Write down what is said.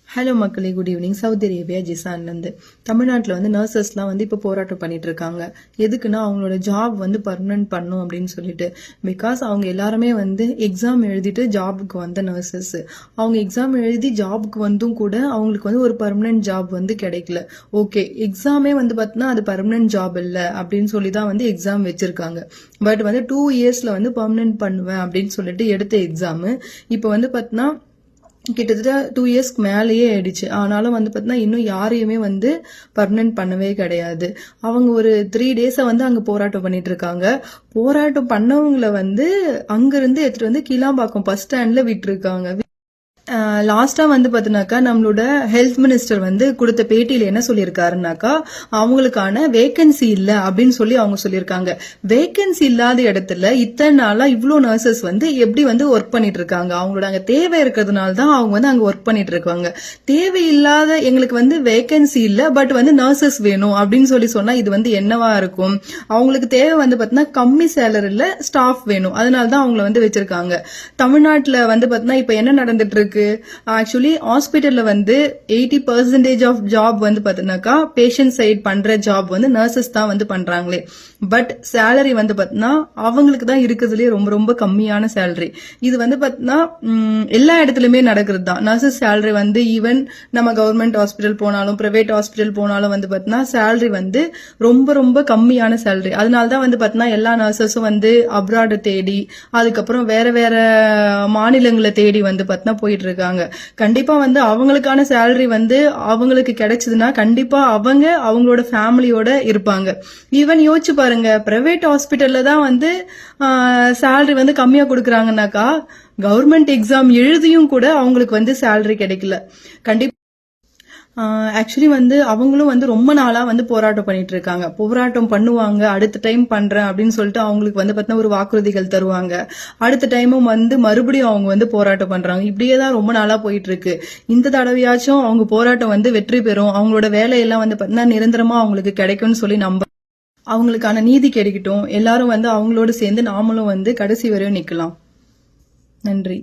Hello மக்களே, good evening. Saudi Arabia ஜிசான்லேருந்து தமிழ்நாட்டில் நர்சஸ்லாம் இப்போ போராட்டம் பண்ணிட்டு இருக்காங்க. எதுக்குன்னா அவங்களோட ஜாப் பர்மனன்ட் பண்ணும் அப்படின்னு சொல்லிட்டு. பிகாஸ் அவங்க எல்லாருமே எக்ஸாம் எழுதிட்டு ஜாபுக்கு வந்த நர்சஸ். அவங்க எக்ஸாம் எழுதி ஜாபுக்கு வந்தும் கூட அவங்களுக்கு ஒரு பர்மனன்ட் ஜாப் கிடைக்கல. ஓகே, எக்ஸாமே பார்த்தீங்கன்னா அது பர்மனன்ட் ஜாப் இல்லை அப்படின்னு சொல்லி தான் எக்ஸாம் வச்சிருக்காங்க. பட் 2 இயர்ஸ்ல பர்மனன்ட் பண்ணுவேன் அப்படின்னு சொல்லிட்டு எடுத்த எக்ஸாமு இப்போ பார்த்தீங்கன்னா கிட்டத்தட்ட 2 இயர்ஸ்க்கு மேலேயே ஆயிடுச்சு. ஆனாலும் பார்த்தீங்கன்னா இன்னும் யாரையுமே பர்மனன்ட் பண்ணவே கிடையாது. அவங்க ஒரு 3 டேஸா அங்க போராட்டம் பண்ணிட்டு இருக்காங்க. போராட்டம் பண்ணவங்களை அங்கிருந்து எடுத்துட்டு கீழாம்பாக்கம் பஸ் ஸ்டாண்ட்ல விட்டு இருக்காங்க. லாஸ்டா பாத்தீங்கன்னாக்கா நம்மளோட ஹெல்த் மினிஸ்டர் கொடுத்த பேட்டியில என்ன சொல்லியிருக்காருனாக்கா, அவங்களுக்கான வேகன்சி இல்ல அப்படின்னு சொல்லி அவங்க சொல்லியிருக்காங்க. வேகன்சி இல்லாத இடத்துல இத்தனை நாளா இவ்வளவு நர்சஸ் எப்படி ஒர்க் பண்ணிட்டு இருக்காங்க. அவங்களோட அங்க தேவை இருக்கிறதுனால தான் அவங்க அங்க ஒர்க் பண்ணிட்டு இருக்காங்க. தேவையில்லாத எங்களுக்கு வேகன்சி இல்ல, பட் நர்சஸ் வேணும் அப்படின்னு சொல்லி சொன்னா இது என்னவா இருக்கும்? அவங்களுக்கு தேவை பாத்தீங்கன்னா கம்மி சேலரில ஸ்டாஃப் வேணும், அதனாலதான் அவங்கள வச்சிருக்காங்க. தமிழ்நாட்டுல பாத்தீங்கன்னா இப்ப என்ன நடந்துட்டு இருக்கு? ஆக்சுவலி ஹாஸ்பிட்டல்ல 80% ஆஃப் ஜாப் பாத்தீங்கன்னாக்கா பேஷண்ட் சைட் பண்ற ஜாப் நர்சஸ் தான் பண்றாங்களே. பட் சேலரி பாத்தீங்கன்னா அவங்களுக்கு தான் இருக்கிறதுலயே ரொம்ப ரொம்ப கம்மியான சேலரி. இது பாத்தீங்கன்னா எல்லா இடத்துலயுமே நடக்கிறது தான். நர்சஸ் சேலரி ஈவன் நம்ம கவர்மெண்ட் ஹாஸ்பிட்டல் போனாலும் பிரைவேட் ஹாஸ்பிட்டல் போனாலும் பாத்தீங்கன்னா சேலரி ரொம்ப ரொம்ப கம்மியான சேலரி. அதனாலதான் பாத்தீங்கன்னா எல்லா நர்சஸும் அப்ராட் தேடி அதுக்கப்புறம் வேற வேற மாநிலங்களை தேடி பாத்தீங்கன்னா போயிட்டு இருக்காங்க. கண்டிப்பா அவங்களுக்கான சேலரி அவங்களுக்கு கிடைச்சதுன்னா கண்டிப்பா அவங்களோட ஃபேமிலியோட இருப்பாங்க. ஈவன் யோசிச்சு பாருங்க, பிரைவேட் ஹாஸ்பிட்டல்ல தான் சேலரி கம்மியா கொடுக்கறாங்கன்னாக்கா கவர்மெண்ட் எக்ஸாம் எழுதியும் கூட அவங்களுக்கு சேலரி கிடைக்கல. கண்டிப்பா ஆக்சுவலி அவங்களும் ரொம்ப நாளா போராட்டம் பண்ணிட்டு இருக்காங்க. போராட்டம் பண்ணுவாங்க, அடுத்த டைம் பண்றேன் அப்படின்னு சொல்லிட்டு அவங்களுக்கு பார்த்தா ஒரு வாக்குறுதிகள் தருவாங்க. அடுத்த டைமும் மறுபடியும் அவங்க போராட்டம் பண்றாங்க. இப்படியேதான் ரொம்ப நாளா போயிட்டு இருக்கு. இந்த தடவையாச்சும் அவங்க போராட்டம் வெற்றி பெறும், அவங்களோட வேலையெல்லாம் பார்த்தீங்கன்னா நிரந்தரமா அவங்களுக்கு கிடைக்கும்னு சொல்லி அவங்களுக்கான நீதி கிடைக்கட்டும். எல்லாரும் அவங்களோட சேர்ந்து நாமளும் கடைசி வரையும் நிக்கலாம். நன்றி.